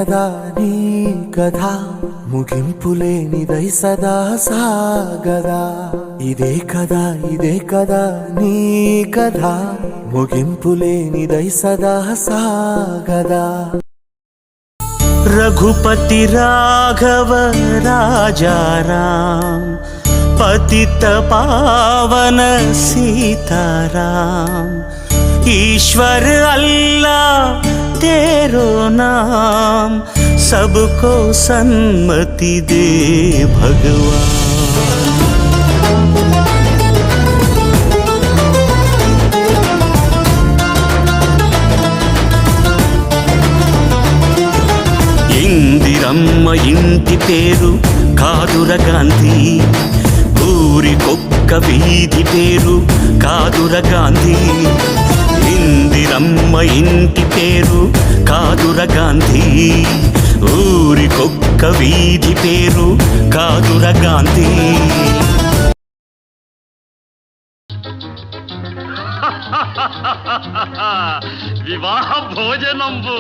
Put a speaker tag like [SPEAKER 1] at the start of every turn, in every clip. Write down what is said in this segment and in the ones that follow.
[SPEAKER 1] కదా నీ కథ ముగింపులేనిదై సదా సాగదా. ఇదే కదా నీ కథ ముగింపులేనిదై సదా సాగదా.
[SPEAKER 2] रघुपति राघव राजाराम पतित पावन सीताराम ईश्वर अल्लाह तेरो नाम सबको सन्मति दे भगवान. ఇందిరమ్మ ఇంటి పేరు కాదుర గాంధీ, ఊరికొక్క వీధి పేరు కాదుర గాంధీ. ఇందిరమ్మ ఇంటి పేరు కాదుర గాంధీ, ఊరికొక్క వీధి పేరు కాదుర గాంధీ.
[SPEAKER 3] వివాహ భోజనంబు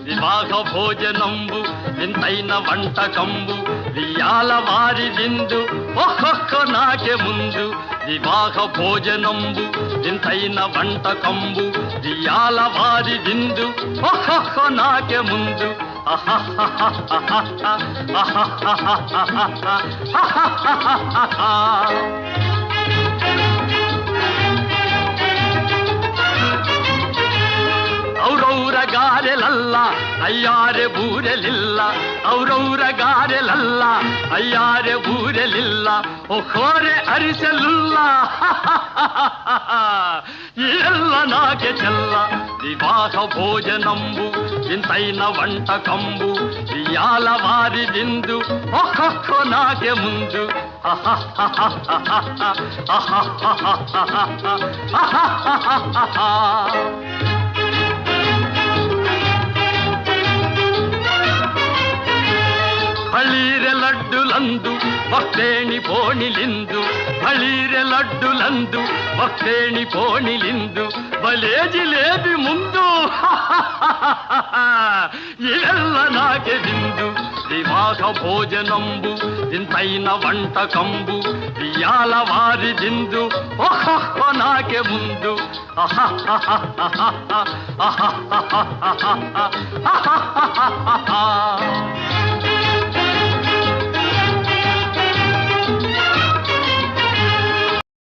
[SPEAKER 3] వివాహ భోజనంబు వింతైన వంటకంబు వియాల వారి విందు ఒక్కొక్క నాకే ముందు. వివాహ భోజనంబు వింతైన వంటకంబు వియాల వారి విందు ఒక్కొక్క నాకే ముందు. ಔರೌರ ಗಾರೆಲಲ್ಲ ಅಯ್ಯಾರೆ ಬೂರೆಲಿಲ್ಲ, ಔರೌರ ಗಾರೆಲಲ್ಲ ಅಯ್ಯಾರೆ ಬೂರೆಲಿಲ್ಲ, ಒಕ್ಕೋರೆ ಅರಿಸಲಿಲ್ಲ ಎಲ್ಲ ನಾಕೆ ಚೆಲ್ಲ. ವಿವಾಹ ಭೋಜನಂಬು ಇಂತೈನ వంటకంబు వియాల వారి విందు ఒక్కొక్క నాకే ముందు. ಬಳೀರೆ ಲಡ್ಡುಲಂದು ಭಕ್ತೇಣಿ ಪೋಣಿಲಿಂದು, ಬಳೀರೆ ಲಡ್ಡುಲಂದು ಭಕ್ತೇಣಿ ಪೋಣಿಲಿಂದು, ಬಲೇ ಜಿಲೇಬಿ ಮುಂದು ಇವೆಲ್ಲ ನಾಕೆ ಬಿಂದು. ವಿವಾಹ ಭೋಜನಂಬು ಇಂತೈನ వంటకంబు వియాల వారి విందు ఒక్కొక్క నాకే ముందు.